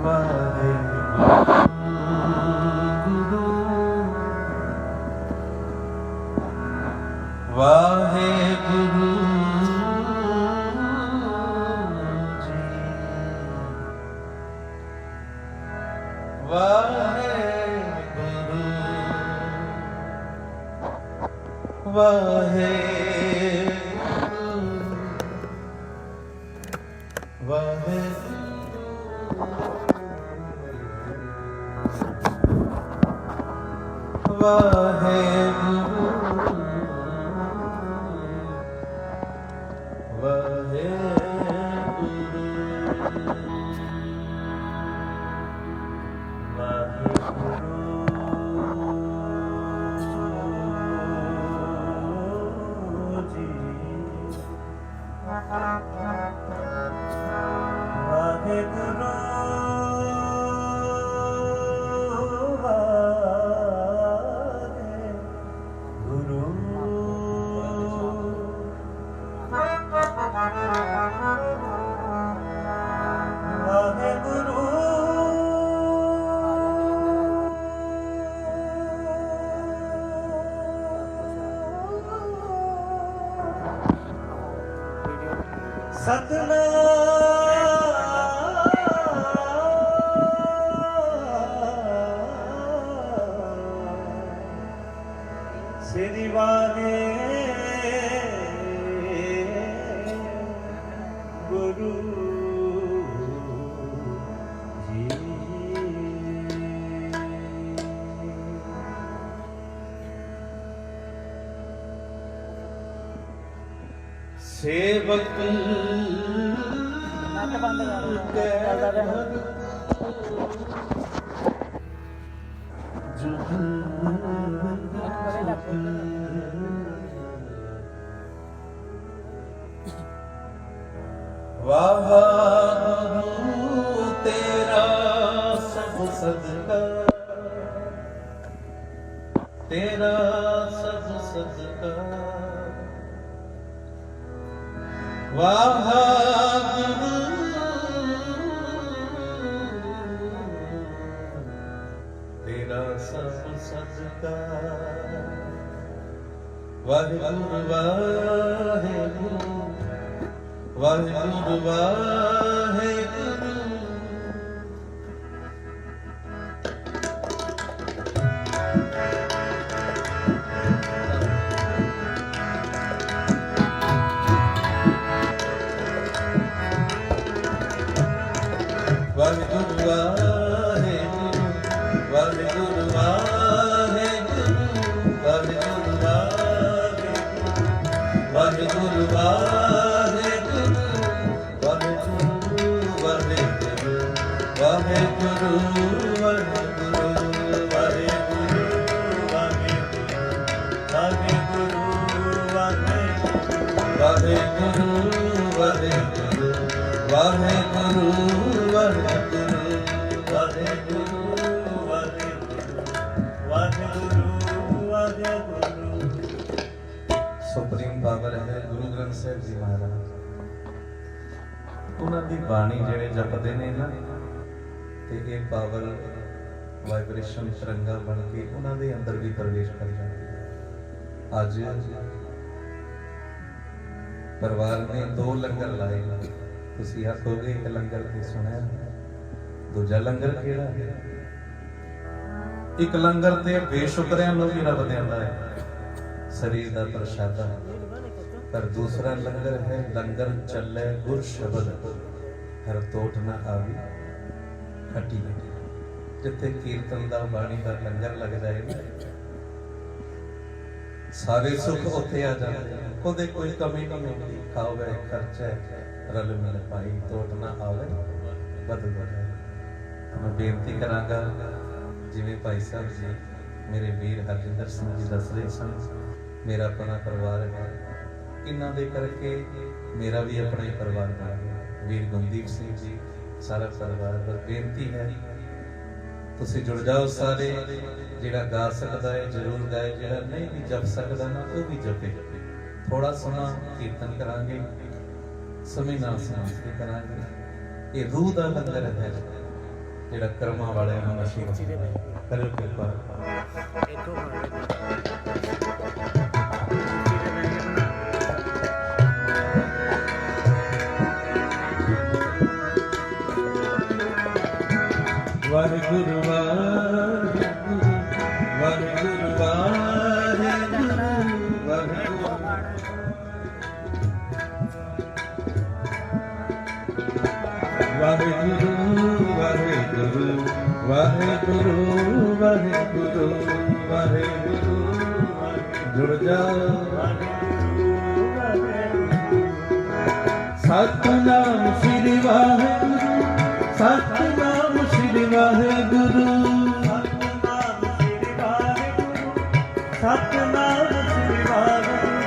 ਵਾਹਿਗੁਰੂ ਜੀ ਵਾਹਿਗੁਰੂ ਵਾਹਿਗੁਰੂ ਵਾਹਿਗੁਰੂ ਵਾਹਿਗੁਰੂ ਸ੍ਰੀ ਵਾਹਿਗੁਰੂ ਜੀ ਸੇਵਕ ਬੰਦ ਕਰ ਵਾਹਿਗੁਰੂ ਤੇਰਾ ਸਭ ਸਦਕਾ ਤੇਰਾ ਸਭ ਸਦਕਾ ਵਾਹਿਗੁਰੂ ਤੇਰਾ ਸਭ ਸਦਕਾ ਵਾਹਿਗੁਰੂ ਵਾਹਿਗੁਰੂ ਵਾਹਿਗੁਰੂ ਵਾਹਿਗੁਰੂ ਵਾਹਿਗੁਰੂ ਵਾਹਿਗੁਰੂ ਵਾਹਿਗੁਰੂ ਵਾਹਿਗੁਰੂ ਸੁਪਰੀਮ ਪਾਵਰ ਹੈ ਗੁਰੂ ਗ੍ਰੰਥ ਸਾਹਿਬ ਜੀ ਮਹਾਰਾਜ। ਉਹਨਾਂ ਦੀ ਬਾਣੀ ਜਿਹੜੇ ਜਪਦੇ ਨੇ ਨਾ ਤੇ ਇਹ ਪਾਵਰ ਵਾਈਬ੍ਰੇਸ਼ਨ ਤਰੰਗਾ ਬਣ ਕੇ ਉਹਨਾਂ ਦੇ ਅੰਦਰ ਵੀ ਪ੍ਰਵੇਸ਼ ਕਰ ਜਾਂਦੀ ਹੈ। ਅੱਜ ਪਰਿਵਾਰ ਨੇ 2 ਲੰਗਰ ਲਾਏ। ਤੁਸੀਂ ਆਖੋਗੇ ਇੱਕ ਲੰਗਰ ਤੇ ਸੁਣਿਆ, ਦੂਜਾ ਲੰਗਰ ਕਿਹੜਾ ਹੈ? ਇੱਕ ਲੰਗਰ ਤੇ ਬੇਸ਼ੁਕਰਿਆਂ ਨੂੰ ਵੀ ਰੱਬ ਦਿੰਦਾ ਹੈ ਸਰੀਰ ਦਾ ਪ੍ਰਸ਼ਾਦਾ, ਪਰ ਦੂਸਰਾ ਲੰਗਰ ਹੈ ਲੰਗਰ ਚੱਲੇ ਗੁਰ ਸ਼ਬਦ ਹਰ ਤੋਟ ਨਾ ਆਵੀ ਖੱਟੀ। ਜਿੱਥੇ ਕੀਰਤਨ ਦਾ ਬਾਣੀ ਦਾ ਲੰਗਰ ਲੱਗ ਜਾਏ ਸਾਰੇ ਸੁੱਖ ਉੱਥੇ ਆ ਜਾਂਦੇ, ਉਹਦੇ ਕੋਈ ਕਮੀ ਨਹੀਂ ਹੁੰਦੀ। ਖਾਓਗੇ ਖਰਚਾ ਰਲ ਮਿਲ ਪਾਈ, ਤੋਟ ਨਾ ਆਵੇ ਬਦਲ ਬਦਲ। ਮੈਂ ਬੇਨਤੀ ਕਰਾਂਗਾ, ਜਿਵੇਂ ਭਾਈ ਸਾਹਿਬ ਜੀ ਮੇਰੇ ਵੀਰ ਹਰਜਿੰਦਰ ਸਿੰਘ ਜੀ ਦੱਸ ਰਹੇ ਸਨ, ਮੇਰਾ ਆਪਣਾ ਪਰਿਵਾਰ ਹੈ, ਇਹਨਾਂ ਦੇ ਕਰਕੇ ਮੇਰਾ ਵੀ ਆਪਣਾ ਹੀ ਪਰਿਵਾਰ ਬਣ ਗਿਆ। ਵੀਰ ਗੁਰਦੀਪ ਸਿੰਘ ਜੀ, ਸਾਰਾ ਪਰਿਵਾਰ। ਬਸ ਬੇਨਤੀ ਹੈ ਤੁਸੀਂ ਜੁੜ ਜਾਓ ਸਾਰੇ। ਜਿਹੜਾ ਗਾ ਸਕਦਾ ਹੈ ਜ਼ਰੂਰ ਗਾਏ, ਜਿਹੜਾ ਨਹੀਂ ਵੀ ਜਪ ਸਕਦਾ ਨਾ ਉਹ ਵੀ ਜਪੇ। ਥੋੜਾ ਸਮਾਂ ਕੀਰਤਨ ਕਰਾਂਗੇ, ਸਮੇਂ ਨਾਲ ਸਮਾਂ ਕਰਾਂਗੇ। ਇਹ ਰੂਹ ਦਾ ਲੰਗਰ ਹੈ। ਜਿਹੜਾ ਕਰਮਾਂ ਵਾਲਿਆਂ ਨੂੰ ਨਸੀਬ ਕਰਿਓ ਕਿਰਪਾ। ਵਾਹਿਗੁਰੂ ਵਾਹਿਗੁਰੂ ਵਾਹਿਗੁਰੂ ਵਾਹਿਗੁਰੂ ਵਾਹਿਗੁਰੂ ਵਾਹਿਗੁਰੂ ਵਾਹਿਗੁਰੂ ਵਾਹਿਗੁਰੂ ਵਾਹਿਗੁਰੂ ਜੁੜ ਜਾ ਸਤਿਨਾਮ ਸ੍ਰੀ ਵਾਹਿਗੁਰੂ ਸਤਿਨਾਮ ਸ੍ਰੀ ਵਾਹਿਗੁਰੂ ਸਤਿਨਾਮ ਸ੍ਰੀ ਵਾਹਿਗੁਰੂ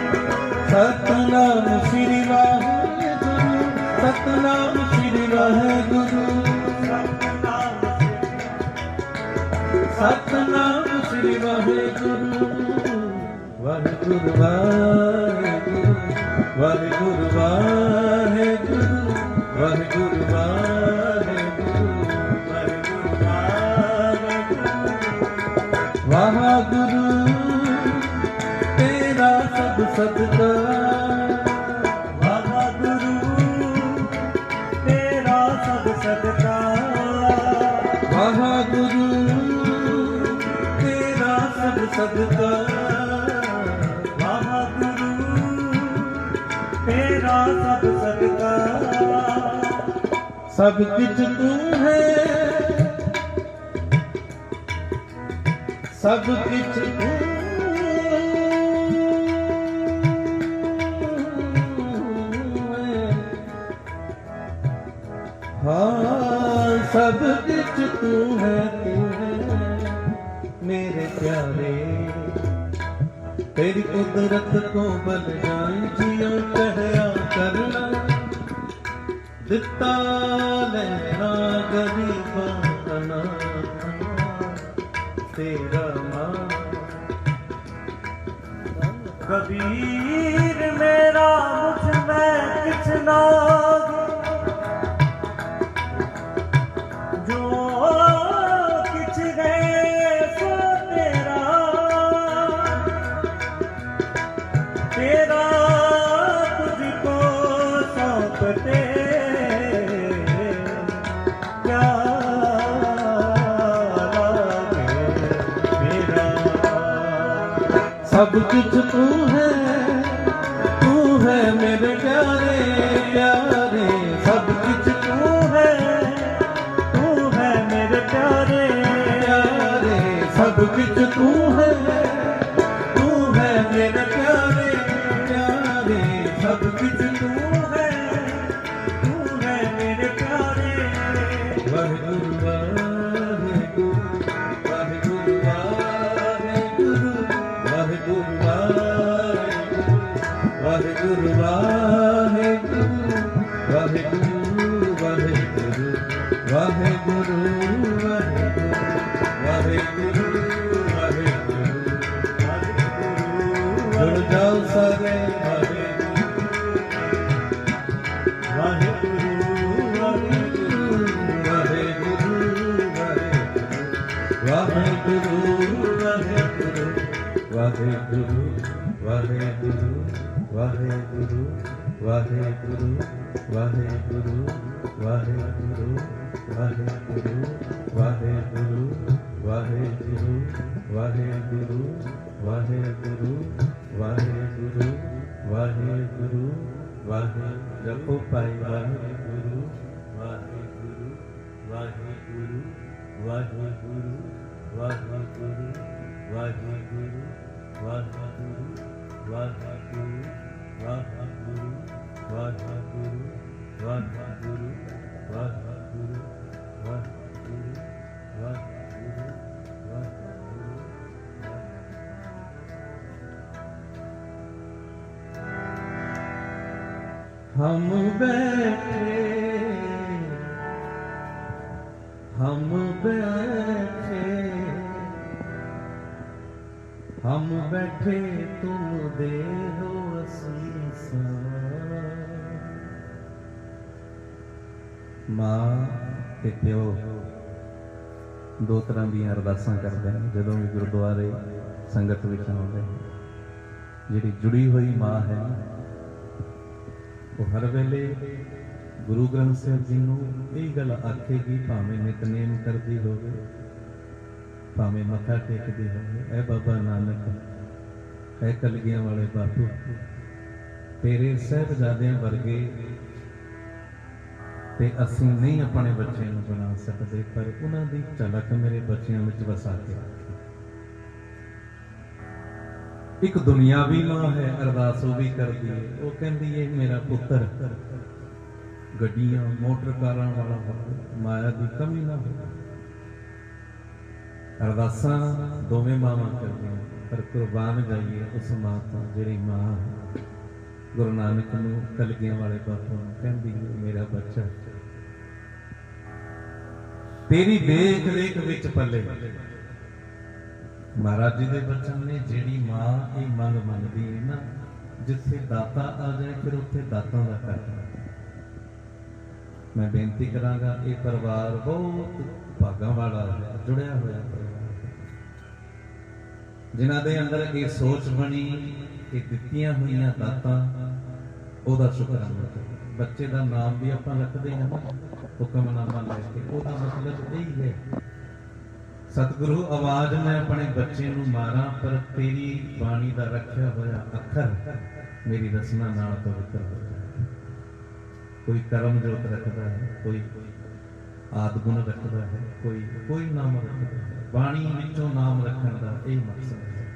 ਸਤਿਨਾਮ ਸ੍ਰੀ ਵਾਹਿਗੁਰੂ ਸਤਿਨਾਮ ਸ੍ਰੀ ਵਾਹਿਗੁਰੂ ਸਤਿਨਾਮ ਸ੍ਰੀ ਵਾਹਿਗੁਰੂ ਵਾਹਿਗੁਰੂ ਵਾਹਿਗੁਰੂ ਵਾਹਿਗੁਰੂ ਵਾਹਿਗੁਰੂ ਵਾਹਿਗੁਰੂ ਵਾਹਿਗੁਰੂ ਤੇਰਾ ਸਭ ਸਦਕਾ ਵਾਹਿਗੁਰੂ ਤੇਰਾ ਸਭ ਸਦਕਾ ਵਾਹਿਗੁਰੂ ਤੇਰਾ ਸਭ ਸਦਕਾ ਵਾਹਿਗੁਰੂ ਤੇਰਾ ਸਭ ਸਦਕਾ ਸਭ ਕੁਝ ਤੂੰ ਹੈ ਸਭ ਕੁਝ ਤੂੰ हाँ सब कुछ तू है मेरे प्यारे तेरी कुदरत को बन जाए जियो कहया करना दिता लेना गरीबा ना तेरा मां कबीर मेरा मुझ में किछ ना तेरा तुझको सौंपते क्या लागे मेरा सब कुछ तू है मेरे प्यारे प्यारे सब कुछ तू है मेरे प्यारे प्यारे सब कुछ तू है मेरे प्यारे प्यारे सब कुछ तू है मेरे प्यारे वाहिगुरू वाहिगुरू वाहिगुरू वाहिगुरू वाहिगुरू वाहिगुरू वाहिगुरू वाहिगुरू वाहिगुरू वाहिगुरू जुड़ जाओ सारे वाहिगुरू वाहिगुरू वाहिगुरू वाहिगुरू वाहिगुरू वाहिगुरू वाहिगुरू वाहिगुरू वाहिगुरू वाहिगुरू वाहिगुरू वाहिगुरू वाहिगुरू वाहिगुरू वाहिगुरू वाहिगुरू वाहिगुरू वाहिगुरू जपो पाई वाहिगुरू वाहिगुरू वाहिगुरू वाहिगुरू वाहिगुरू वाहिगुरू वाहिगुरू वाहिगुरू वाहिगुरू वाहिगुरू वाहिगुरू वाहिगुरू वाहिगुरू वाहिगुरू हम बैठे हम बैठे तुम देहो संसार मां ते प्यो ਦੋ ਤਰ੍ਹਾਂ ਦੀਆਂ ਅਰਦਾਸਾਂ ਕਰਦੇ ਨੇ ਜਦੋਂ ਵੀ ਗੁਰਦੁਆਰੇ ਸੰਗਤ ਵਿੱਚ ਆਉਂਦੇ ਨੇ। ਜਿਹੜੀ ਜੁੜੀ ਹੋਈ ਮਾਂ ਹੈ ਉਹ ਹਰ ਵੇਲੇ ਗੁਰੂ ਗ੍ਰੰਥ ਸਾਹਿਬ ਜੀ ਨੂੰ ਇਹ ਗੱਲ ਆਖੇਗੀ, ਭਾਵੇਂ ਨਿਤਨੇਮ ਕਰਦੀ ਹੋਵੇ, ਭਾਵੇਂ ਮੱਥਾ ਟੇਕਦੀ ਹੋਵੇ, ਐ ਬਾਬਾ ਨਾਨਕ, ਐ ਕਲਗੀਆਂ ਵਾਲੇ ਬਾਪੂ, ਤੇਰੇ ਸਾਹਿਬਜ਼ਾਦਿਆਂ ਵਰਗੇ ਤੇ ਅਸੀਂ ਨਹੀਂ ਆਪਣੇ ਬੱਚਿਆਂ ਨੂੰ ਬਣਾ ਸਕਦੇ, ਪਰ ਉਹਨਾਂ ਦੀ ਝਲਕ ਮੇਰੇ ਬੱਚਿਆਂ ਵਿੱਚ ਵਸਾ ਕੇ ਇੱਕ ਦੁਨਿਆਵੀ ਮਾਂ ਹੈ, ਅਰਦਾਸ ਉਹ ਵੀ ਕਰਦੀ ਹੈ। ਉਹ ਕਹਿੰਦੀ ਹੈ ਮੇਰਾ ਪੁੱਤਰ ਗੱਡੀਆਂ ਮੋਟਰ ਕਾਰਾਂ ਵਾਲਾ ਹੋਵੇ, ਮਾਇਆ ਦੀ ਕਮੀ ਨਾ ਹੋਵੇ। ਅਰਦਾਸਾਂ ਦੋਵੇਂ ਮਾਵਾਂ ਕਰਦੀਆਂ, ਪਰ ਕੁਰਬਾਨ ਜਾਈਏ ਉਸ ਮਾਂ ਤੋਂ ਜਿਹੜੀ ਮਾਂ ਗੁਰੂ ਨਾਨਕ ਨੂੰ ਕਲਗੀਆਂ ਵਾਲੇ ਬਾਪੂ ਨੂੰ ਕਹਿੰਦੀ ਹੈ ਮੇਰਾ ਬੱਚਾ ਤੇਰੀ ਦੇਖ ਰੇਖ ਵਿੱਚ ਪਲੇ। ਮਹਾਰਾਜ ਜੀ ਦੇ ਬਚਨ ਨੇ ਜਿਹੜੀ ਮਾਂ ਇਹ ਮੰਗ ਮੰਗਦੀ ਹੈ ਨਾ, ਜਿੱਥੇ ਦਾਤਾ ਆ ਜਾਏ ਫਿਰ ਉੱਥੇ ਦਾਤਾਂ ਦਾ ਘਰ। ਮੈਂ ਬੇਨਤੀ ਕਰਾਂਗਾ, ਇਹ ਪਰਿਵਾਰ ਬਹੁਤ ਭਾਗਾਂ ਵਾਲਾ ਹੈ, ਜੁੜਿਆ ਹੋਇਆ ਪਰਿਵਾਰ, ਜਿਨ੍ਹਾਂ ਦੇ ਅੰਦਰ ਇਹ ਸੋਚ ਬਣੀ ਕਿ ਦਿੱਤੀਆਂ ਹੋਈਆਂ ਦਾਤਾਂ ਉਹਦਾ ਸ਼ੁਕਰਾਨਾ ਕਰੋ। ਬੱਚੇ ਦਾ ਨਾਮ ਵੀ ਆਪਾਂ ਰੱਖਦੇ ਹਾਂ ਨਾ ਹੁਕਮਨਾਮਾ ਲੈ ਕੇ, ਉਹਦਾ ਮਤਲਬ ਇਹ ਹੈ ਸਤਿਗੁਰੂ ਆਵਾਜ਼ ਮੈਂ ਆਪਣੇ ਬੱਚੇ ਨੂੰ ਮਾਰਾਂ, ਪਰ ਤੇਰੀ ਬਾਣੀ ਦਾ ਰੱਖਿਆ ਹੋਇਆ ਅੱਖਰ ਮੇਰੀ ਰਸਨਾ ਨਾਲ ਪਵਿੱਤਰ ਹੋ ਜਾਏ। ਕੋਈ ਕਰਮ ਜੋਤ ਰੱਖਦਾ ਹੈ, ਕੋਈ ਆਦਿ ਗੁਣ ਰੱਖਦਾ ਹੈ, ਕੋਈ ਨਾਮ ਰੱਖਦਾ ਹੈ। ਬਾਣੀ ਵਿੱਚੋਂ ਨਾਮ ਰੱਖਣ ਦਾ ਇਹ ਮਕਸਦ ਹੈ।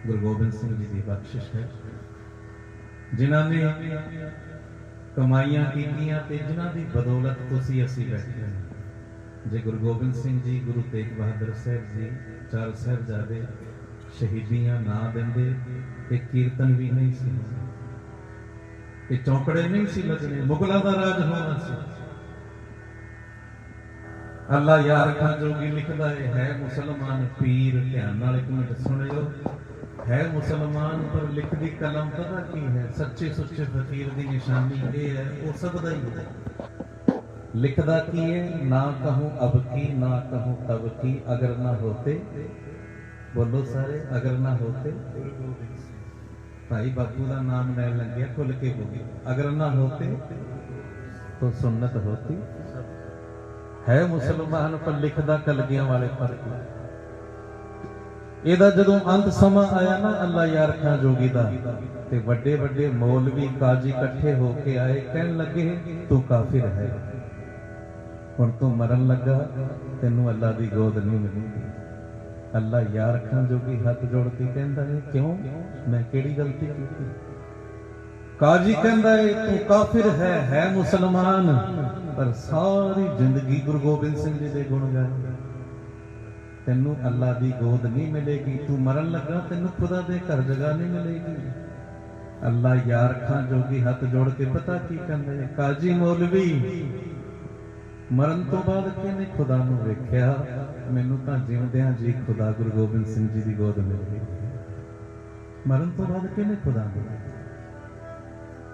ਗੁਰੂ ਗੋਬਿੰਦ ਸਿੰਘ ਜੀ ਦੀ ਬਖਸ਼ਿਸ਼ ਹੈ, ਜਿਨ੍ਹਾਂ ਨੇ ਕਮਾਈਆਂ ਕੀਤੀਆਂ ਤੇ ਜਿਨ੍ਹਾਂ ਦੀ ਬਦੌਲਤ ਤੁਸੀਂ ਅਸੀਂ ਬੈਠੇ ਹਾਂ। ਜੇ ਗੁਰੂ ਗੋਬਿੰਦ ਸਿੰਘ ਜੀ, ਗੁਰੂ ਤੇਗ ਬਹਾਦਰ ਸਾਹਿਬ ਜੀ, ਚਾਰ ਸਾਹਿਬਜ਼ਾਦੇ ਸ਼ਹੀਦੀਆਂ ਨਾ ਦਿੰਦੇ, ਇਹ ਕੀਰਤਨ ਵੀ ਨਹੀਂ ਸੀ, ਇਹ ਚੌਂਕੜੇ ਨਹੀਂ ਸੀ ਲੱਗਣੇ, ਮੁਗਲਾਂ ਦਾ ਰਾਜ ਹੋਣਾ ਸੀ। ਅੱਲਾ ਯਾਰ ਖਾਂ ਜੋਗੀ ਲਿਖਦਾ ਹੈ ਮੁਸਲਮਾਨ ਪੀਰ, ਧਿਆਨ ਨਾਲ ਇੱਕ ਮਿੰਟ ਸੁਣਿਓ, ਹੈ ਮੁਸਲਮਾਨ ਪਰ ਲਿਖਦੀ ਕਲਮ ਪਤਾ ਕੀ ਹੈ? ਸੱਚੇ ਸੁੱਚੇ ਫਕੀਰ ਦੀ ਨਿਸ਼ਾਨੀ ਇਹ ਹੈ, ਉਹ ਸਭ ਦਾ ਹੀ ਹੈ। ਲਿਖਦਾ ਕੀ ਹੈ? ਨਾ ਕਹੂੰ ਅਬ ਕੀ ਨਾ ਕਹੂੰ ਤਬ ਕੀ, ਅਗਰ ਨਾ ਹੋਤੇ, ਬੋਲੋ ਸਾਰੇ, ਅਗਰ ਨਾ ਹੋਤੇ। ਭਾਈ ਬਾਪੂ ਦਾ ਨਾਮ ਲੈ ਲੰਗਿਆ, ਖੁੱਲ ਕੇ ਬੋਲੇ, ਅਗਰ ਨਾ ਹੋਤੇ तो सुन्नत होती है मुसलमान पर लिखदा कलगियां वाले पर। ਇਹਦਾ ਜਦੋਂ ਅੰਤ ਸਮਾਂ ਆਇਆ ਨਾ ਅੱਲਾ ਯਾਰ ਖਾਂ ਜੋਗੀ ਦਾ, ਤੇ ਵੱਡੇ ਵੱਡੇ ਮੌਲਵੀ ਕਾਜੀ ਇਕੱਠੇ ਹੋ ਕੇ ਆਏ, ਕਹਿਣ ਲੱਗੇ ਤੂੰ ਕਾਫਿਰ ਹੈ, ਹੁਣ ਤੂੰ ਮਰਨ ਲੱਗਾ, ਤੈਨੂੰ ਅੱਲਾ ਦੀ ਗੋਦ ਨਹੀਂ ਮਿਲੇਗੀ। ਅੱਲਾ ਯਾਰ ਖਾਂ ਜੋਗੀ ਹੱਥ ਜੋੜ ਕੇ ਕਹਿੰਦਾ ਹੈ ਕਿਉਂ, ਮੈਂ ਕਿਹੜੀ ਗਲਤੀ ਕੀਤੀ? ਕਾਜੀ ਕਹਿੰਦਾ ਹੈ ਤੂੰ ਕਾਫਿਰ ਹੈ ਮੁਸਲਮਾਨ, ਪਰ ਸਾਰੀ ਜ਼ਿੰਦਗੀ ਗੁਰੂ ਗੋਬਿੰਦ ਸਿੰਘ ਜੀ ਦੇ ਗੁਣ ਗਾਏ, ਤੈਨੂੰ ਅੱਲਾ ਦੀ ਗੋਦ ਨਹੀਂ ਮਿਲੇਗੀ, ਤੂੰ ਮਰਨ ਲੱਗਾ ਤੈਨੂੰ ਖੁਦਾ ਦੇ ਘਰ ਜਗ੍ਹਾ ਨਹੀਂ ਮਿਲੇਗੀ। ਅੱਲਾ ਯਾਰ ਖਾਂ ਜੋਗੀ ਹੱਥ ਜੋੜ ਕੇ ਪਤਾ ਕੀ ਕਹਿੰਦੇ, ਕਾਜੀ ਮੌਲਵੀ ਮਰਨ ਤੋਂ ਬਾਅਦ ਕਿਹਨੇ ਖੁਦਾ ਨੂੰ ਵੇਖਿਆ? ਮੈਨੂੰ ਤਾਂ ਜਿਉਂਦਿਆਂ ਜੀ ਖੁਦਾ ਗੁਰੂ ਗੋਬਿੰਦ ਸਿੰਘ ਜੀ ਦੀ ਗੋਦ ਮਿਲ ਗਈ। ਮਰਨ ਤੋਂ ਬਾਅਦ ਕਿਹਨੇ ਖੁਦਾ ਨੂੰ ਵੇਖਿਆ?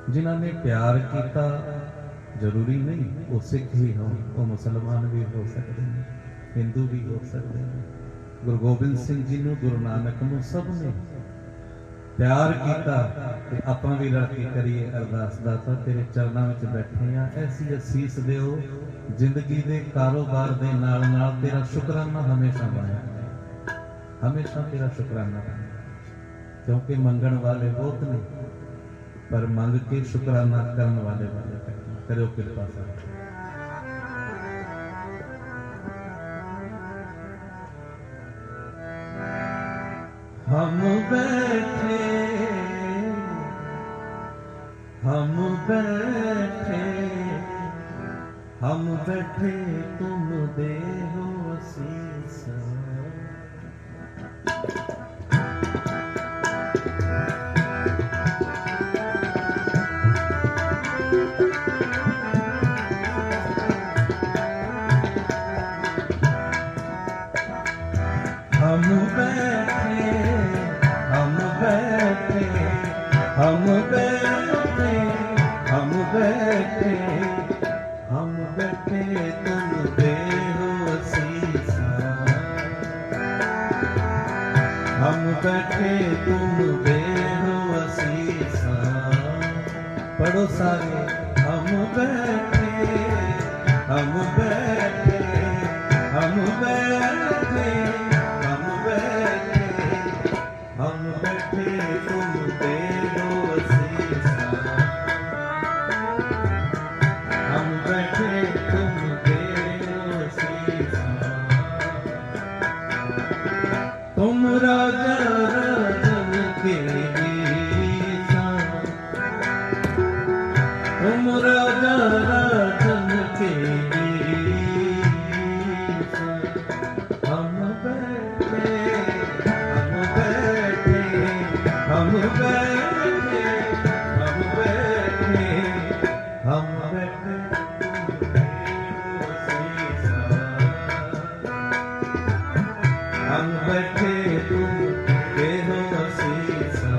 ਜਿਨ੍ਹਾਂ ਨੇ ਪਿਆਰ ਕੀਤਾ, ਜ਼ਰੂਰੀ ਨਹੀਂ ਉਹ ਸਿੱਖ ਹੀ ਹੋਣ, ਉਹ ਮੁਸਲਮਾਨ ਵੀ ਹੋ ਸਕਦੇ ਨੇ, ਹਿੰਦੂ ਵੀ ਹੋ ਸਕਦੇ ਨੇ। ਗੁਰੂ ਗੋਬਿੰਦ ਸਿੰਘ ਜੀ ਨੂੰ, ਗੁਰੂ ਨਾਨਕ ਨੂੰ ਸਭ ਨੇ ਪਿਆਰ ਕੀਤਾ, ਤੇ ਆਪਾਂ ਵੀ ਰਲ ਕੇ ਕਰੀਏ ਅਰਦਾਸ, ਦਾਤਾ ਤੇਰੇ ਚਰਨਾਂ ਵਿੱਚ ਬੈਠੇ ਆ, ਐਸੀ ਅਸੀਸ ਦਿਓ ਜ਼ਿੰਦਗੀ ਦੇ ਕਾਰੋਬਾਰ ਦੇ ਨਾਲ ਨਾਲ ਤੇਰਾ ਸ਼ੁਕਰਾਨਾ ਹਮੇਸ਼ਾ ਬਣਿਆ, ਹਮੇਸ਼ਾ ਤੇਰਾ ਸ਼ੁਕਰਾਨਾ ਬਣਿਆ, ਕਿਉਂਕਿ ਮੰਗਣ ਵਾਲੇ ਬਹੁਤ ਨੇ, ਪਰ ਮੰਗ ਕੇ ਸ਼ੁਕਰਾਨਾ ਕਰਨ ਵਾਲੇ ਕਰਿਓ ਕਿਰਪਾ ਸਾਹਿਬ। हम बैठे तुम देहो असीसा, हम बैठे तुम देहो असीसा, बैठे तुम दे हो असीसा। पढ़ो सारे। हम बैठे हम बैठे हम बैठे हम बैठे हम बैठे तुम दे हो असीसा। हम बैठे तुम दे हो असीसा। तुम राजा राजन के रीसा। तुम राजा राजन के रीसा। हम बैठे हम बैठे हम बैठे हम बैठे हम बैठे हम बैठे तुम दे हो असीसा।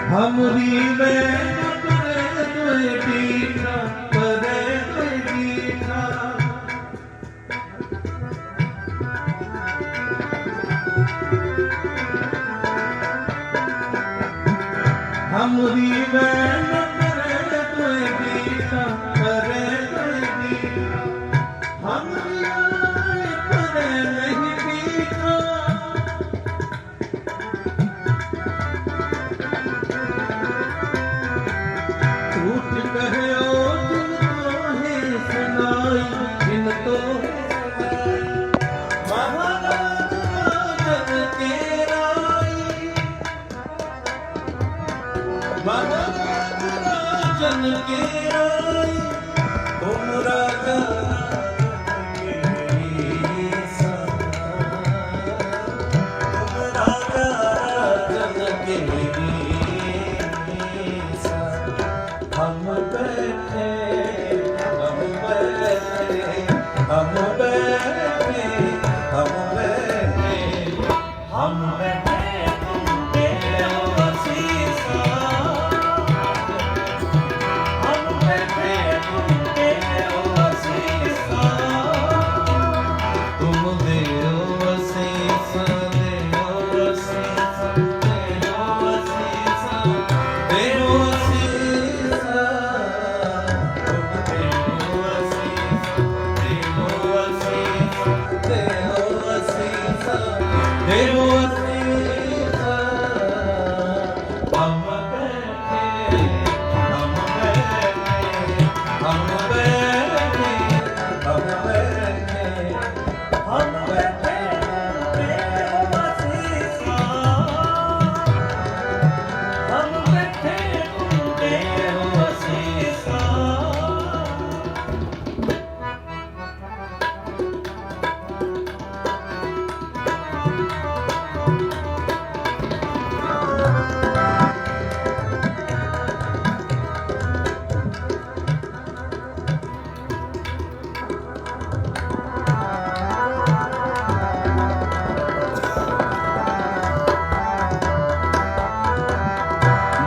हमरी में परे तुए दीना परे तुए दीना। हमरी में परे तुए दीना परे तुए दीना। हमरी परे नहीं दीना। झूठ कहे ओ दिल तो है सुनाई दिन तो है सुनाई। महाराज राजन के राई। महाराज राजन के राई। तुम राजा राजन के रीसा। तुम राजा राजन के रीसा। हम बैठे हम बैठे हम बैठे हम बैठे हम बैठे तुम दे हो असीसा। हम बैठे तुम दे हो असीसा। तुम दे हो असीसा दे हो असीसा दे हो असीसा दे हो असीसा। तुम दे हो असीसा दे हो असीसा दे हो असीसा दे हो असीसा। हम बैठे हम बैठे हम बैठे हम बैठे हम बैठे दे हो असीसा। हम बैठे तुम दे हो असीसा।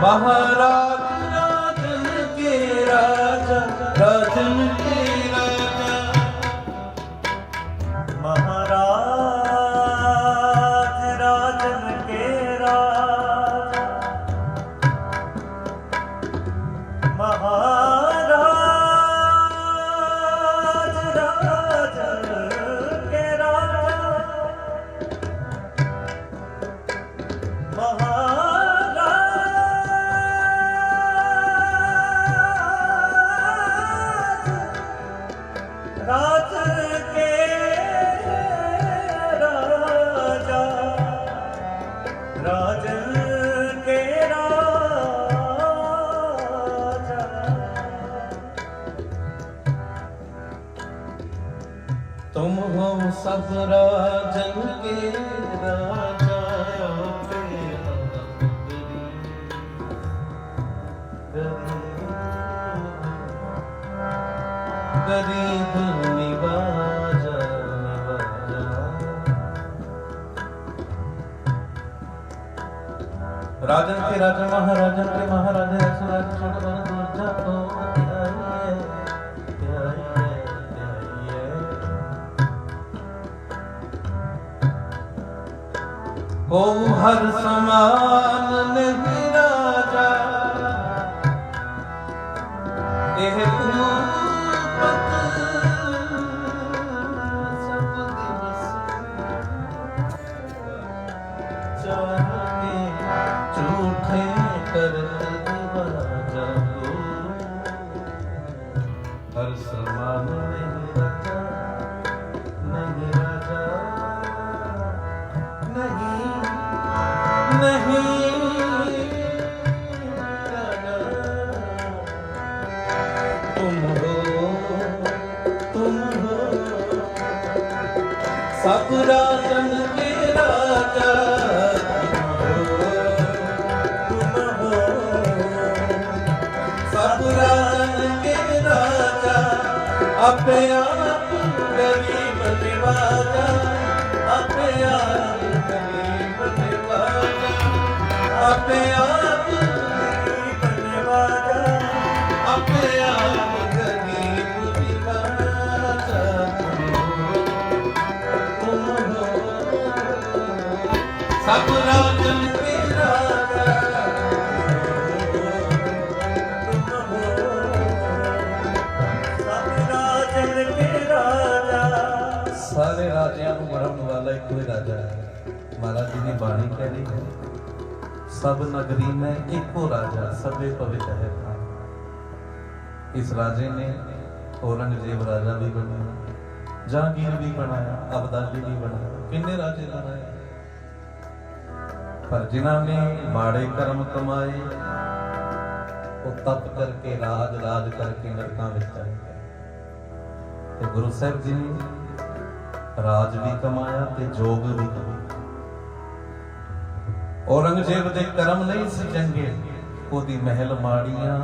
महाराज राजन के राजा राजन के राजा। महाराज राजन के राजा। महाराज राजन के राजा। राज के राजा। राज के राजा। तुम हो सब राजन के राजा। गरीब निवाजा निवाजा। राजन के राजा महाराजन के महाराजा ऐसा छोड़ बन दूर जा तो ओ हर समान नहीं राजा एह झूठे कर दीवाजा को हर समान नहीं राजा नहीं राजा नहीं राजा तुम हो सब राजन के राजा अपने आप गरीब निवाजा अपने आप गरीब निवाजा अपने आप गरीब निवाजा अपने आप गरीब निवाजा तुम हो सब राजन के राजा सारे राजियां ਨੂੰ ਮਰਨ ਵਾਲਾ ਇੱਕੋ ਹੀ ਰਾਜਾ ਹੈ। ਮਹਾਰਾਜ ਜੀ ਦੀ ਬਾਣੀ ਕਹਿ ਰਹੀ ਹੈ ਸਭ ਨਗਰੀ में ਇੱਕੋ ਰਾਜਾ ਸਭੇ ਪਵਿੱਤ ਹੈ ਭਾਈ। ਇਸ ਰਾਜੇ ਨੇ औरंगजेब राजा भी बनाया जहांगीर भी बनाया अब्दाली भी बनाया किन्ने राजे बनाए पर जिन्होंने माड़े कर्म कमाए वो तप करके राज करके नरकां विच आए। ते गुरु साहिब जी ने राज भी कमाया ते जोग भी कमाया। औरंगजेब दे कर्म नहीं सी चंगे ओदी महल माड़ियां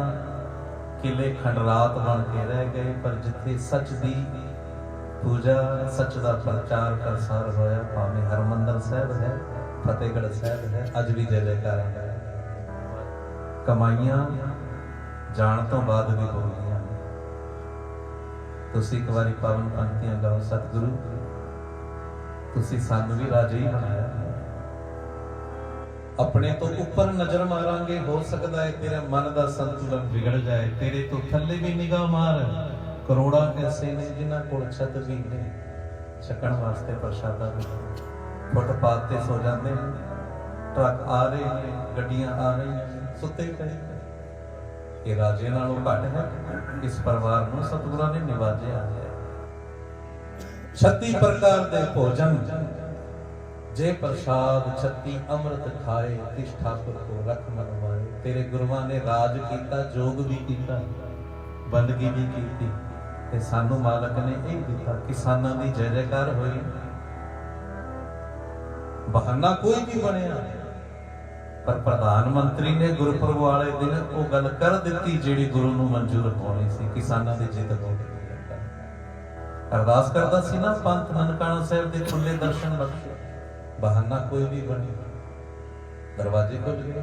किले खंडरात बन के रह गए पर जिथे सच दी पूजा सच दा प्रचार प्रसार होया भावें हरमंदर साहिब है फतेहगढ़ साहिब है अज भी जय जयकार है। कमाइयां जान तो बाद भी बोलियां तुसी एक बारी पावन पंक्तियां गाओ सतगुरु तुसी सानू भी राजे ही बनाया अपने तो ऊपर नजर मारांगे हो सकता है तेरे मन का संतुलन बिगड़ जाए तेरे तो थल्ले भी निगाह मार करोड़ा ऐसे ने जिन्हां कोल छत भी ने छकण वास्ते प्रशादा भी फुटपाथ ते सो जाते हैं ट्रक आ रहे हैं गड्डियां आ रही हैं सुते पए ये राजे नालों घट है। इस परिवार नूं सतगुरां ने निवाजिया है 36 प्रकार दे भोजन जे प्रसाद 36 अमृत खाए तिस ठाकुर को रख मनवाए। तेरे गुरुआं ने राज कीता जोग भी कीता बंदगी भी कीती ते सानू मालक ने यह दिता किसानां दी जय जयकार होई। बहाना कोई भी बनया पर प्रधानमंत्री ने गुरपुरब वाले दिन वो गल कर दी जिहड़ी गुरु नूं मंजूर होनी सी किसानां दी जिद हो गई। अरदास करदा सी ना पंथ ननकाना साहिब दे खुले दर्शन बख्शे बहाना कोई भी बने दरवाजे खुल गए।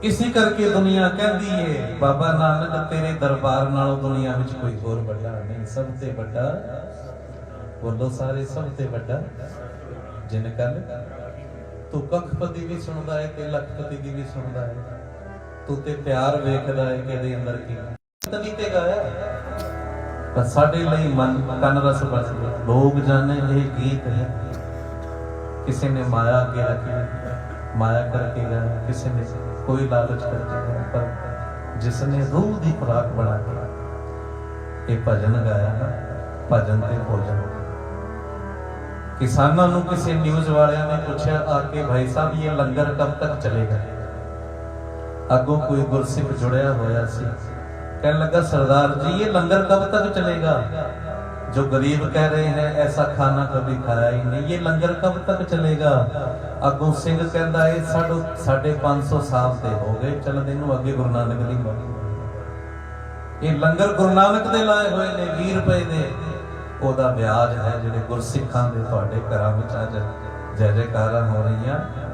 इसी करके दुनिया कहती है बाबा नानक तेरे दरबार नालों दुनिया में कोई होर बड़ा नहीं सबसे बड़ा बोलो सारे सबसे बड़ा जिन कल तू कखपति भी सुनदा है ते लखपति दी भी सुनदा है तू ते प्यार वेखदा है कि दे अंदर की तभी ते गाया पर साडे लई मन कन रस बस लोग जाने ये गीत है किसी ने माया के रखी माया करके गया किसी ने कोई लालच करके गया पर जिसने रूह की खुराक बना के ये भजन गाया ना भजन ते भोजन किसानों नूं किसी न्यूज़ वालियां ने पूछा आके भाई साहब ये लंगर कब तक चलेगा अगों कोई गुरसिख जुड़िया होया सी कहने लगा सरदार जी ये लंगर कब तक चलेगा जो गरीब कह रहे हैं ऐसा खाना कभी खाया ही नहीं ये लंगर कब तक चलेगा। अगों सिंह कहता है 550 साल से हो गए चलदे नूं अगे गुरु नानक दी बाणी ये लंगर गुरु नानक दे लाए हुए ने 20 रुपए दे ओदा ब्याज है जिहड़े गुरसिखां दे तुहाडे घरां विच अज जय जयकारां हो रही हैं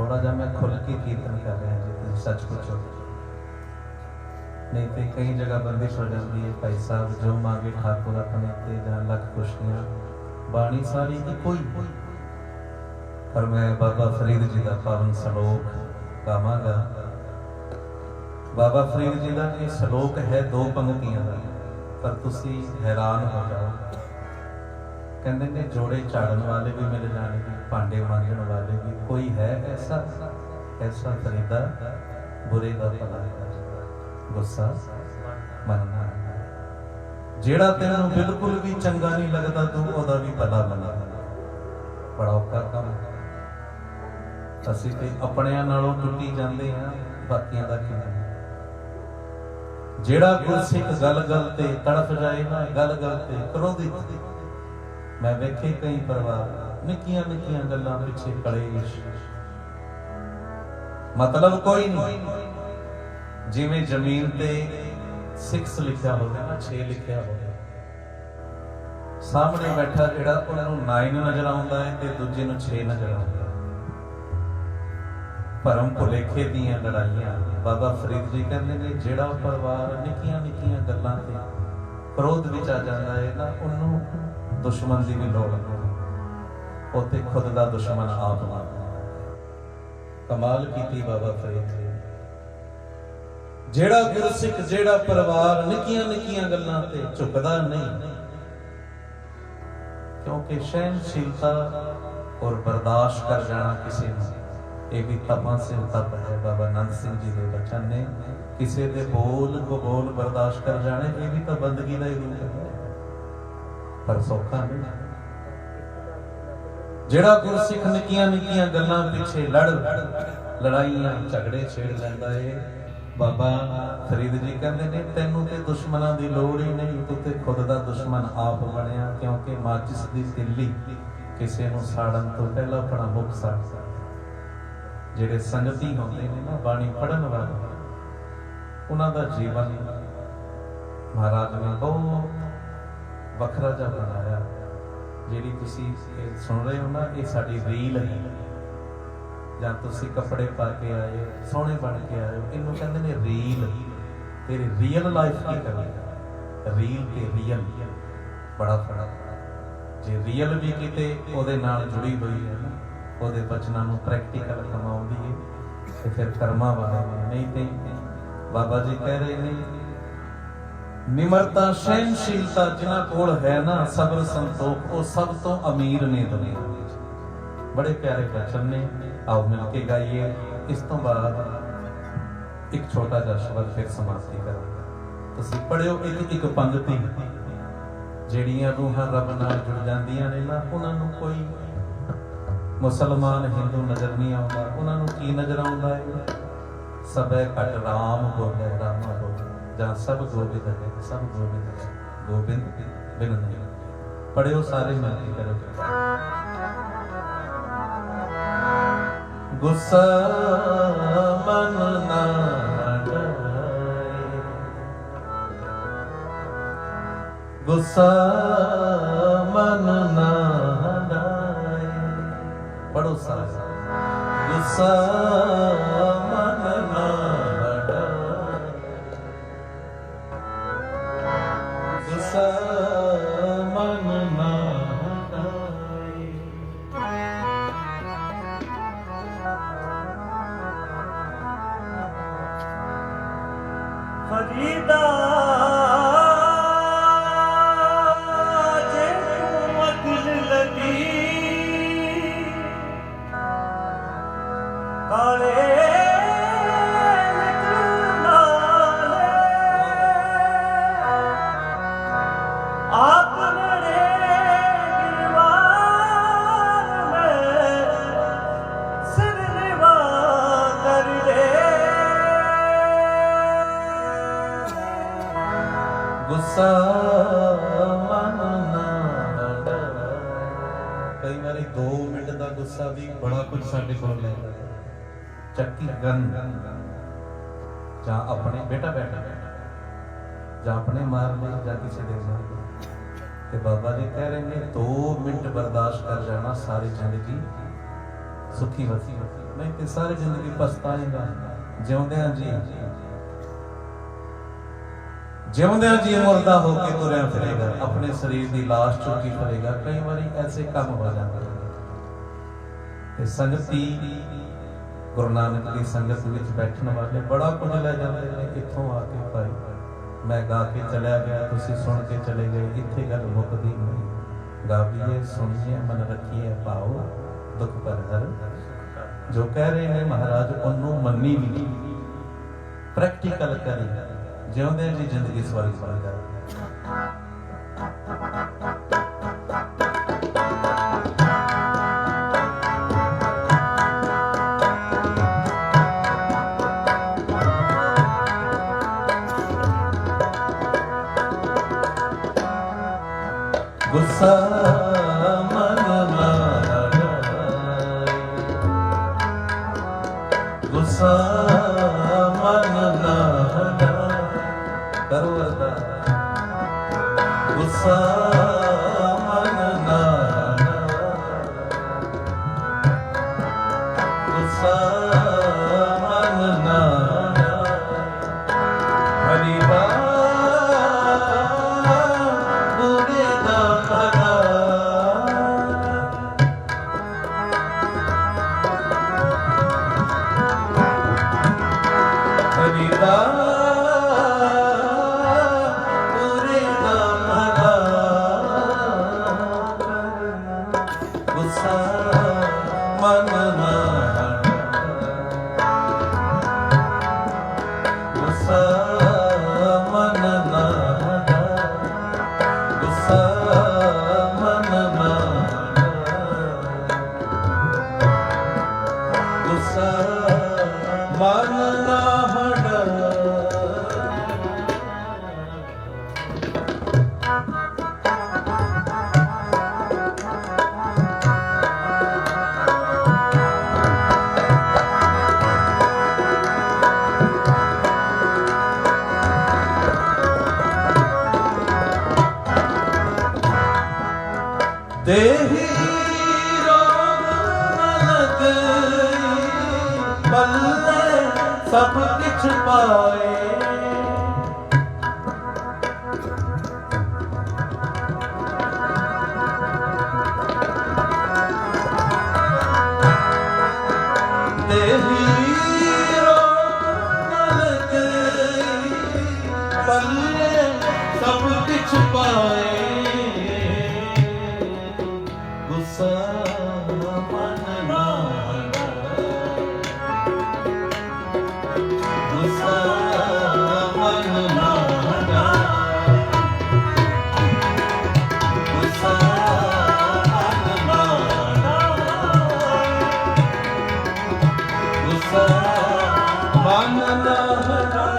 थोड़ा जा मैं खुल के कीर्तन कर रहा जी, तुम सच पुछो नहीं तो कई जगह बंदिश हो जाती है। भाई साहब जो मांगे ठाकुर अपने ते जहाँ लख खुशियां बाणी सारी इको ही। पर मैं बाबा फरीद जी का पावन सलोक गावांगा। बाबा फरीद जी का ये सलोक है दो पंक्तियां का, पर तुसी हैरान हो जाओ। कहते ने जोड़े झाड़न वाले भी मिल जाएंगे, भांडे मांजन वाले भी। कोई है ऐसा ऐसा फरीदा बुरे का भला गुस्सा मनना। जेड़ा तेनों बिल्कुल भी चंगा नहीं लगता तू ओदा भी भला बना। बड़ा औखा काम। असीं ते अपणियां नालों टुटी जांदे हां, बाकियां दा की नहीं। जेड़ा गुरसिख गल गल ते तड़फ जाए ना, गल गल ते क्रोधित। मैं वेखे कई परिवार निक्कियां निक्कियां गल्लां पिछे कलेश, मतलब कोई नहीं। जिवें जमीन ते 6 लिखिया होवे ना, 6 लिखिया होवे, सामने बैठा जेड़ा उन्होंने 9 नजर आउंदा है ते दूजे नूं 6 नजर आउंदा है। भरम भुलेखे दीयां लड़ाइयां। बाबा फरीद जी कहंदे ने जेड़ा परिवार निक्कियां निक्कियां गल्लां ते क्रोध विच आ जांदा है ना, उन्होंने दुश्मन की भी लोड़ नहीं, उते खुद का दुश्मन आप ना। कमाल की बाबा फरीद जी। जेड़ा गुरसिख जेड़ा परिवार निक्कियां निक्कियां गल्लां ते झुकदा नहीं, क्योंकि सहनशीलता और बर्दाश्त कर जाना किसी ने, ये भी तपां से तप है। बाबा नंद सिंह जी के बचन ने किसी के बोल को बोल बर्दाश्त कर जाने, ये भी तो बंदगी का ही रूप है, पर सौखा नहीं। जेड़ा गुरसिख निक्कियां निक्कियां गल्लां पिछे लड़ाइयां झगड़े छेड़ लैंदा है, बाबा फरीद जी कहंदे ने तैनूं ते दुश्मनां दी लोड़ ही नहीं, तू ते खुद दा दुश्मन आप बनिया। क्योंकि माचिस दी तिल्ली किसी नूं साड़न तो पहला अपना मुख साड़। जेड़े संगती होंदे ने ना, बाणी पढ़न वाले, उन्हां दा जीवन महाराज ने बहुत वखरा जा बनाया। ਜਿਹੜੀ ਤੁਸੀਂ ਸੁਣ ਰਹੇ ਹੋ ਨਾ, ਇਹ ਸਾਡੀ ਰੀਲ ਹੈ। ਜਾਂ ਤੁਸੀਂ ਕੱਪੜੇ ਪਾ ਕੇ ਆਏ ਸੋਹਣੇ ਬਣ ਕੇ ਆਏ, ਇਹਨੂੰ ਕਹਿੰਦੇ ਨੇ ਰੀਲ। ਤੇਰੀ ਰੀਅਲ ਲਾਈਫ ਕੀ ਕਰੇਗਾ? ਰੀਲ ਤੇ ਰੀਅਲ ਬੜਾ ਫਰਕ। ਜੇ ਰੀਅਲ ਵੀ ਕਿਤੇ ਉਹਦੇ ਨਾਲ ਜੁੜੀ ਹੋਈ ਹੈ ਨਾ, ਉਹਦੇ ਬਚਨਾਂ ਨੂੰ ਪ੍ਰੈਕਟੀਕਲ ਕਮਾਉਂਦੀ ਹੈ, ਤੇ ਫਿਰ ਕਰਮਾਂ ਵਾਲੇ ਨੇ। ਨਹੀਂ ਤੇ ਬਾਬਾ ਜੀ ਕਹਿ ਰਹੇ ਨੇ निमरता सहनशीलता जिन्हां कोल है ना, सबर संतोख, वो सब तो अमीर ने दुनिया। बड़े प्यारे बचन ने, आओ मिलके गाइए। इस तो बाद एक छोटा जा शब्द फिर समाप्ति करांगे। तुसीं पढ़िओ एक एक पंक्ति, ਜਿਹੜੀਆਂ रूहां रब नाल जुड़ जांदियां ने ना, उन्हां नूं कोई मुसलमान हिंदू नजर नहीं आउंदा। उन्हां नूं की नजर आउंदा है? सबे घट राम बोले, रामा बोले, ਜਾਂ ਸਭ ਗੋਬਿੰਦ ਹੈ, ਸਭ ਗੋਬਿੰਦ ਹੈ, ਗੋਬਿੰਦ ਬਿਨ ਨਹੀਂ। ਪੜਿਓ ਸਾਰੇ ਮਿਲ ਕੇ ਕਰੋ। ਗੁੱਸਾ ਮਨ ਨਾ ਡਾਏ, ਗੁੱਸਾ ਮਨ ਨਾ ਡਾਏ। ਪੜੋ ਸਾਰੇ। ਗੁੱਸਾ ਮਨ ਨਾ मन ना हटाए। फरीदा जे तू अकल लगी, काले गुस्सा मन ना डराए। कई बारी 2 मिनट का गुस्सा भी बड़ा कुछ साडे कोल लैंदा है। ਚੱਕੀ ਗਨ ਜਾਂ ਆਪਣੇ ਬੇਟਾ ਬੈਠਾ ਜਾਂ ਆਪਣੇ ਮਾਰ ਲੈ ਜਾਂ ਕਿਸੇ ਦੇ ਮਾਰ ਤੇ ਬਾਬਾ ਜੀ ਕਹਿ ਰਹੇ ਨੇ 2 ਮਿੰਟ ਬਰਦਾਸ਼ਤ ਕਰ ਜਾਣਾ ਸਾਰੀ ਜ਼ਿੰਦਗੀ ਸੁਖੀ ਵਸੀ। नहीं तो सारी जिंदगी पछताएगा। जिउंदियां जी जिउंदियां जी मुर्दा होके तुरया फिरेगा, अपने शरीर की लाश चुकी फिरेगा। कई बार ऐसे काम हो जाते हैं। संगती गुरु नानक की संगत विच बैठण वाले बड़ा कुछ लै जाते हैं। इत्थों आके भाई मैं गा के चलिया गया, तुसीं सुन के चले गए, इत्थे गल मुकदी नहीं। गावीए सुनिए मन रखिए पाओ, दुख पर हर। जो कह रहे हैं महाराज उन्होंने मनी भी प्रैक्टिकल करी, जिउंदे जी जिंदगी सवारी बन जाए। गुस्सा मन ना हटाए, गुस्सा मन ना हटाए। करो अरदास। गुस्सा मन ना हटाए, गुस्सा मन ना हटाए। हरि देही रोग न लगई, पल्ले सब किछ पाए। देही रोग न लगई, पल्ले सब किछ पाए। गुस्सा मन ना हटाए, गुस्सा मन ना हटाए, गुस्सा मन ना हटाए, गुस्सा मन ना हटाए।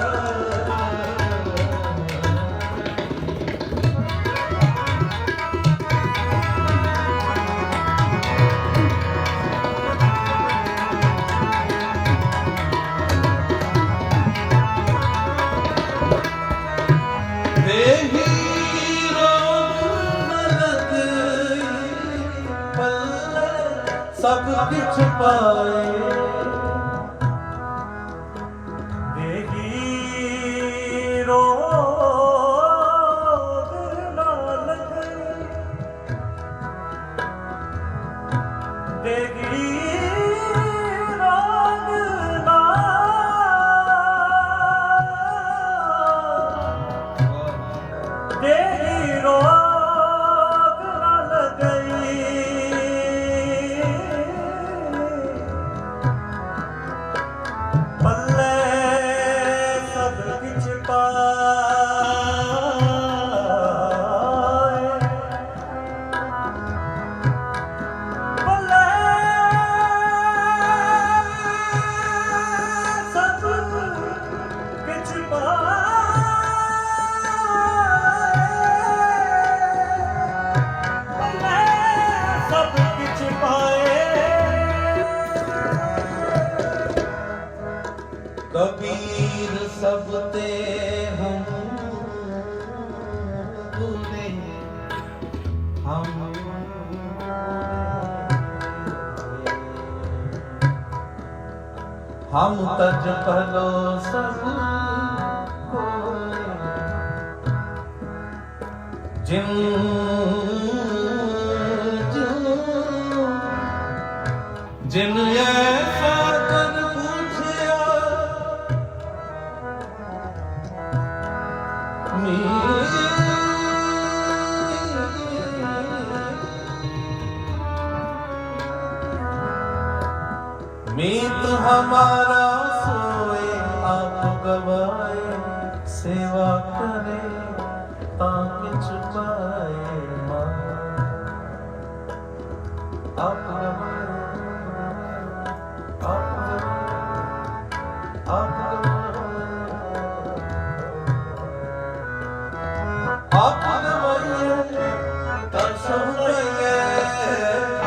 सब किछ पाए। देही रोग ना लगई, देही रोग ना, देही रोग ना लगई। हम तज पहलो सब कोय, जिन जिन ऐसा कर पूछया मीत हमारा सोए आप गवाए, सेवा करे ताकि छुपाए मां। आप गवाए, आप गवाए, आप गवाए, आप गवाइए ता सहुइए,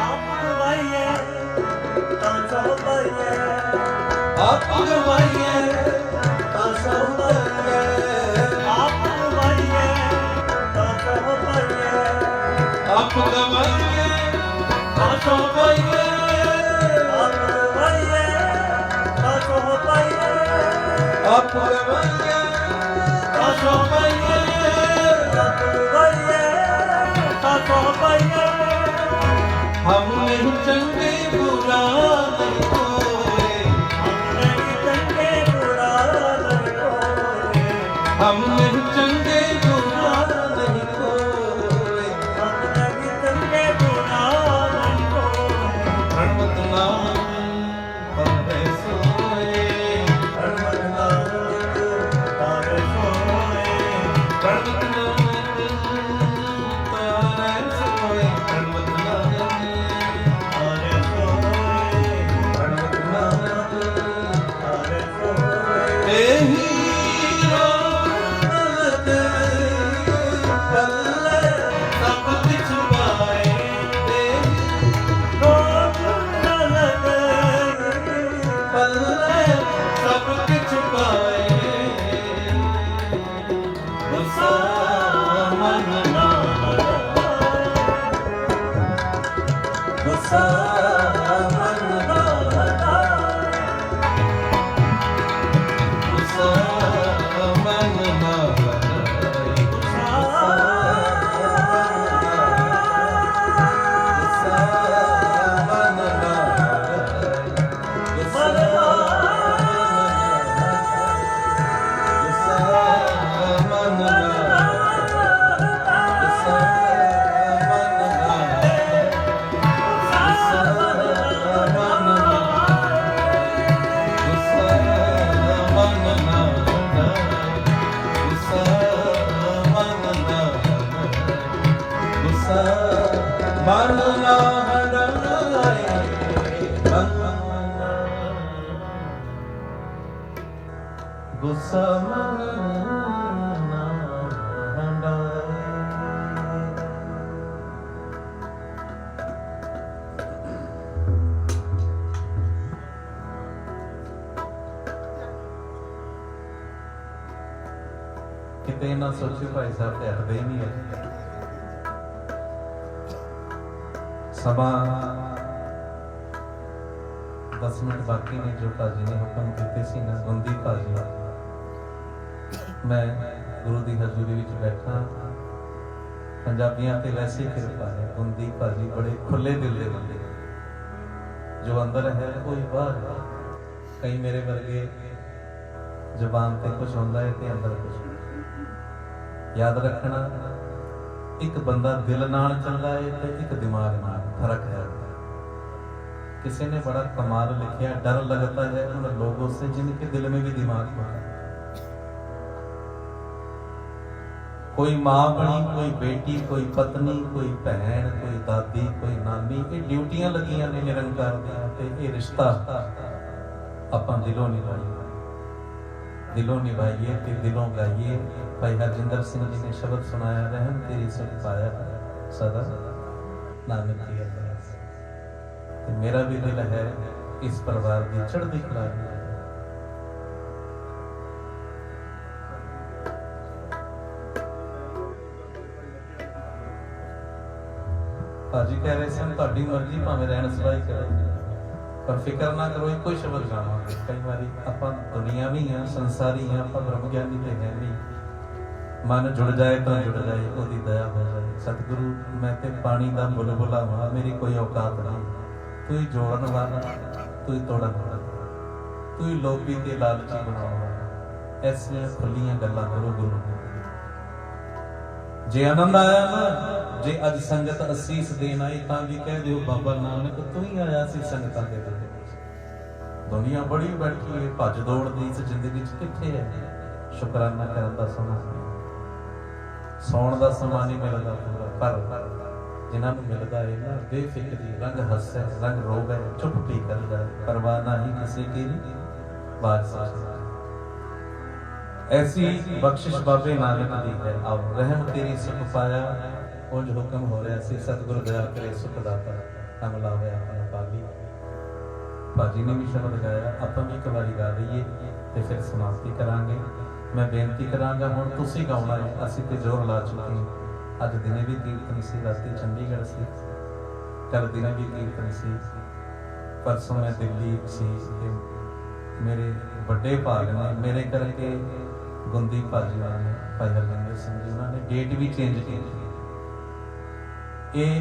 आप गवाइए ता सहुइए, आप गवाइए ता सहुइए, आप गवाइए ता सहुइए, आप गवाइए ता सहुइए, आप गवाइए ता सहुइए, आप गवाइए ता सहुइए। आप गवाइए ता सहुइए। हम नहीं चंगे बुरा नहीं कोई, हमने चंगे बुरा नहीं कोई, हम नहीं चंगे बुरा नहीं कोई, हमने चंगे बुरा नहीं कोई। हरमत नाम तबे सोए, हरमत नाम तारे सोए, हरमत नाम तारे सोए, हरमत नाम तारे सोए, हरमत नाम तारे सोए। एही रोनक पल्ले सब कुछ पाए, एही रोज न लगे, पल्ले सब कुछ पाए, गुस्सा मन ना हटाए, गुस्सा मन ना हटाए, गुस्सा मन ना हटाए, गुस्सा मन ना हटाए, गुस्सा मन ना गुस्सा मन ना हटाए। ਕਿਤੇ ਨਾ ਸੋਚੋ ਭਾਈ ਸਾਹਿਬ ਤੇ ਹਟਦੇ ਹੀ ਨਹੀਂ ਹੈ। ਸਮਾਂ 10 ਮਿੰਟ ਬਾਕੀ ਨੇ ਜੋ ਭਾਜੀ ਨੇ ਹੁਕਮ ਕੀਤੇ ਸੀ ਨਾ ਗੁੰਦੀ ਭਾਜੀ, ਮੈਂ ਗੁਰੂ ਦੀ ਹਜ਼ੂਰੀ ਵਿੱਚ ਬੈਠਾ। ਪੰਜਾਬੀਆਂ ਤੇ ਵੈਸੇ ਕਿਰਪਾ ਹੈ, ਗੁੰਦੀ ਭਾਜੀ ਬੜੇ ਖੁੱਲੇ ਦਿਲ ਦੇ ਬੰਦੇ, ਜੋ ਅੰਦਰ ਹੈ ਕੋਈ ਬਾਹਰ ਹੈ। ਕਈ ਮੇਰੇ ਵਰਗੇ ਜ਼ੁਬਾਨ ਤੇ ਕੁਝ ਹੁੰਦਾ ਹੈ ਤੇ ਅੰਦਰ ਕੁਝ। ਯਾਦ ਰੱਖਣਾ, ਇੱਕ ਬੰਦਾ ਦਿਲ ਨਾਲ ਚੱਲਦਾ ਹੈ ਤੇ ਇੱਕ ਦਿਮਾਗ ਨਾਲ, ਫਰਕ है। किसी ने बड़ा कमाल लिखा, डर लगता है उन लोगों से जिनके दिल में भी दिमाग होता है। कोई माँ बनी, कोई बेटी, कोई पत्नी, कोई बहन, कोई दादी, कोई नानी, ये ड्यूटियां लगियां ने निरंकार दियां ते ये रिश्ता आपां दिलों निभाईए, दिलों निभाईए ते दिलों गाइए। भाई हरजिंदर सिंह जी ने शब्द सुनाया, रहम तेरी सुख पाया सदा नानक की अरदास। ਤੇ ਮੇਰਾ ਵੀ ਦਿਲ ਹੈ ਇਸ ਪਰਿਵਾਰ ਦੀ ਚੜ੍ਹਦੀ ਕਲਾ ਨੂੰ। ਭਾਜੀ ਕਹਿ ਰਹੇ ਸਨ ਤੁਹਾਡੀ ਮਰਜ਼ੀ, ਭਾਵੇਂ ਰਹਿਣ ਸਲਾਈ ਕਰੋ, ਪਰ ਫਿਕਰ ਨਾ ਕਰੋ, ਇੱਕੋ ਹੀ ਸ਼ਬਦ ਗਾਵਾਂਗੇ। ਕਈ ਵਾਰੀ ਆਪਾਂ ਦੁਨੀਆਵੀ ਹਾਂ, ਸੰਸਾਰੀ ਹਾਂ, ਆਪਾਂ ਬ੍ਰਹਮ ਗਿਆਨੀ ਤੇ ਹੈ ਨਹੀਂ। ਮਨ ਜੁੜ ਜਾਏ ਤਾਂ ਜੁੜ ਜਾਏ, ਉਹਦੀ ਦਇਆ ਹੋ ਜਾਏ। ਸਤਿਗੁਰੂ ਮੈਂ ਤੇ ਪਾਣੀ ਦਾ ਬੁਲਬੁਲਾ ਵਾਂ, ਮੇਰੀ ਕੋਈ ਔਕਾਤ ਨਹੀਂ। ਤੂੰ ਹੀ ਜੋੜਨ ਵਾਲਾ, ਤੂੰ ਹੀ ਤੋੜਨ ਵਾਲਾ, ਤੂੰ ਹੀ ਲੋਭੀ ਤੇ ਲਾਲਚੀ ਬਣਾਉਣ ਵਾਲਾ। ਐਸੀਆਂ ਖੁੱਲੀਆਂ ਗੱਲਾਂ ਕਰੋ ਗੁਰੂ ਨੂੰ। ਜੇ ਆਨੰਦ ਆਇਆ ਨਾ, ਜੇ ਅੱਜ ਸੰਗਤ ਅਸੀਸ ਦੇਣ ਆਈ ਤਾਂ ਵੀ ਕਹਿ ਦਿਓ ਬਾਬਾ ਨਾਨਕ ਤੂੰ ਹੀ ਆਇਆ ਸੀ ਸੰਗਤਾਂ ਦੇ ਵਿੱਚ। ਦੁਨੀਆ ਬੜੀ ਬੈਠੀ ਹੈ, ਭੱਜ ਦੌੜ ਦੀ ਇਸ ਜ਼ਿੰਦਗੀ 'ਚ ਕਿੱਥੇ ਹੈ ਸ਼ੁਕਰਾਨਾ ਕਰਨ ਦਾ ਸਮਾਂ? ਸੌਣ ਦਾ ਸਮਾਂ ਨਹੀਂ ਮਿਲਦਾ ਪੂਰਾ, ਪਰ ਜਿਨ੍ਹਾਂ ਨੂੰ ਮਿਲਦਾ ਹੈ ਨਾ, ਬੇਫਿਕਰੀ, ਰੰਗ ਹੱਸੇ ਰੰਗ ਰੋਵੇ, ਚੁੱਪ ਪੀ ਕਰ ਜਾਏ, ਪਰਵਾਹ ਨਾ ਹੀ ਕਿਸੇ ਕੀ ਬਾਤ ਸਾਜ। ऐसी बख्शिश बाबे नानक दी है। अब रहम तेरी सुख पाया, उंज हुक्म हो रहा सी सतगुरु दया करे सुख दाता, हम लावे अपना पाली। भाजी ने भी शब्द गाया, ਆਪਾਂ ਵੀ ਇੱਕ ਵਾਰੀ ਗਾ ਲਈਏ ਤੇ ਫਿਰ ਸਮਾਪਤੀ ਕਰਾਂਗੇ। ਮੈਂ ਬੇਨਤੀ ਕਰਾਂਗਾ ਹੁਣ ਤੁਸੀਂ ਗਾਉਣਾ ਹੈ, ਅਸੀਂ ਤੇ ਜ਼ੋਰ ਲਾ ਚੁੱਕੇ ਹਾਂ। ਅੱਜ ਦਿਨੇ ਵੀ ਕੀਰਤਨ ਸੀ, ਰਾਤੀ ਚੰਡੀਗੜ੍ਹ ਸੀ, ਕੱਲ ਦਿਨੇ ਵੀ ਕੀਰਤਨ ਸੀ, ਪਰਸੋਂ ਮੈਂ ਦਿੱਲੀ ਸੀ। ਮੇਰੇ ਵੱਡੇ ਭਾਗ ਨੇ, ਮੇਰੇ ਕਰਕੇ ਗੁੰਦੀ ਭਾਜੀ ਨੇ, ਭਾਈ ਹਰਜਿੰਦਰ ਸਿੰਘ ਜੀ, ਉਹਨਾਂ ਨੇ ਡੇਟ ਵੀ ਚੇਂਜ ਕੀਤੀ। ਇਹ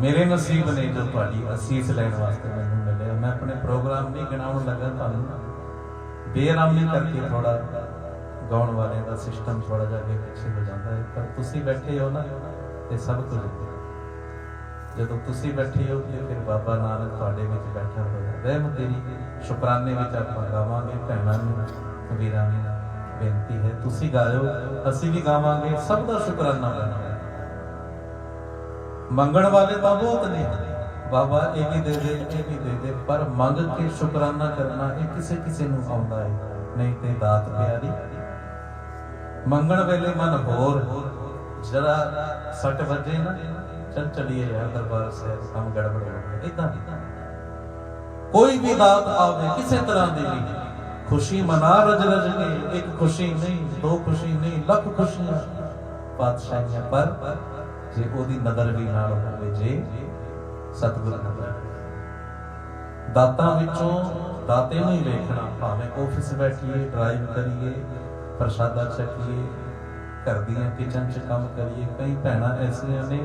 ਮੇਰੇ ਨਸੀਬ ਨੇ ਜੋ ਤੁਹਾਡੀ ਅਸੀਸ ਲੈਣ ਵਾਸਤੇ ਮੈਨੂੰ ਮਿਲਿਆ। ਮੈਂ ਆਪਣੇ ਪ੍ਰੋਗਰਾਮ ਨਹੀਂ ਗਿਣਾਉਣ ਲੱਗਾ ਤੁਹਾਨੂੰ, ਬੇਆਰਾਮੀ ਕਰਕੇ ਥੋੜਾ ਗਾਉਣ ਵਾਲਿਆਂ ਦਾ ਸਿਸਟਮ ਥੋੜਾ ਜਿਹਾ ਅੱਗੇ ਪਿੱਛੇ ਹੋ ਜਾਂਦਾ ਹੈ, ਪਰ ਤੁਸੀਂ ਬੈਠੇ ਹੋ ਨਾ ਤੇ ਸਭ ਕੁਝ। ਜਦੋਂ ਤੁਸੀਂ ਬੈਠੇ ਹੋ ਤੇ ਫਿਰ ਬਾਬਾ ਨਾਨਕ ਤੁਹਾਡੇ ਵਿੱਚ ਬੈਠਾ ਹੋਇਆ। ਰਹਿਮ ਤੇਰੀ ਸ਼ੁਕਰਾਨੇ ਵਿੱਚ ਆਪਾਂ ਗਾਵਾਂਗੇ। ਭੈਣਾਂ ਨੂੰ ਵੀਰਾਂ ਨੂੰ ਬੇਨਤੀ ਹੈ ਤੁਸੀਂ ਗਾਇਓ, ਅਸੀਂ ਵੀ ਗਾਵਾਂਗੇ, ਸਭ ਦਾ ਸ਼ੁਕਰਾਨਾ ਕਰਨਾ। ਮੰਗਣ ਵਾਲੇ ਤਾਂ ਬਹੁਤ ਨੇ, ਬਾਬਾ ਇਹ ਵੀ ਦੇ ਦੇ, ਇਹ ਵੀ ਦੇ ਦੇ, ਪਰ ਮੰਗ ਕੇ ਸ਼ੁਕਰਾਨਾ ਕਰਨਾ ਇਹ ਕਿਸੇ ਕਿਸੇ ਨੂੰ ਆਉਂਦਾ ਹੈ, ਨਹੀਂ ਤੇ ਦਾਤ ਪਿਆਰੀ। ਮੰਗਣ ਵੇਲੇ ਮਨ ਹੋਰ ਜਰਾ ਸੱਟ ਵੱਜੇ ਨਾ, ਚੱਲ ਚਲੀਏ ਯਾਰ ਦਰਬਾਰ ਸਾਹਿਬ, ਕੰਮ ਗੜਬੜ ਹੋ ਗਿਆ। ਇਦਾਂ ਕੋਈ ਵੀ ਦਾਤ ਆਵੇ ਕਿਸੇ ਤਰ੍ਹਾਂ ਦੀ ਵੀ, ਖੁਸ਼ੀ ਮਨਾ ਰਜ ਰਜ ਕੇ, ਇੱਕ ਖੁਸ਼ੀ ਨਹੀਂ, ਦੋ ਖੁਸ਼ੀ ਨਹੀਂ, ਲੱਖ ਖੁਸ਼ੀਆਂ ਪਾਤਸ਼ਾਹੀਆਂ, ਪਰ ਜੇ ਉਹਦੀ ਨਜ਼ਰ ਵੀ ਨਾਲ ਹੋਵੇ, ਜੇ ਸਤਿਗੁਰ ਨਜ਼ਰ। ਦਾਤਾਂ ਵਿੱਚੋਂ ਦਾਤੇ ਨੂੰ ਹੀ ਵੇਖਣਾ, ਭਾਵੇਂ ਆਫਿਸ ਬੈਠੀਏ, ਡਰਾਈਵ ਕਰੀਏ, ਪ੍ਰਸ਼ਾਦਾ ਛਕੀਏ, ਘਰ ਦੀਆਂ ਕਿਚਨ 'ਚ ਕੰਮ ਕਰੀਏ। ਕਈ ਭੈਣਾਂ ਐਸੀਆਂ ਨੇ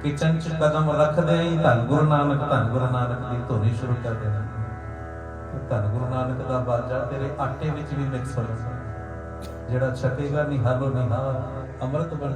ਕਿਚਨ 'ਚ ਕਦਮ ਰੱਖਦੇ ਹੀ ਧੰਨ ਗੁਰੂ ਨਾਨਕ, ਧੰਨ ਗੁਰੂ ਨਾਨਕ ਦੀ ਧੁਨੀ ਸ਼ੁਰੂ ਕਰ ਦੇਣਾ। ਧੰਨ ਗੁਰੂ ਨਾਨਕ ਦਾ ਬਾਜਾ ਤੇਰੇ ਆਟੇ ਵਿੱਚ ਵੀ ਮਿਕਸ ਹੋ ਜਾਂਦਾ, ਜਿਹੜਾ ਛਕੇਗਾ ਨਹੀਂ ਹਾਲੋ ਨਹੀਂ ਅੰਮ੍ਰਿਤ ਬਣ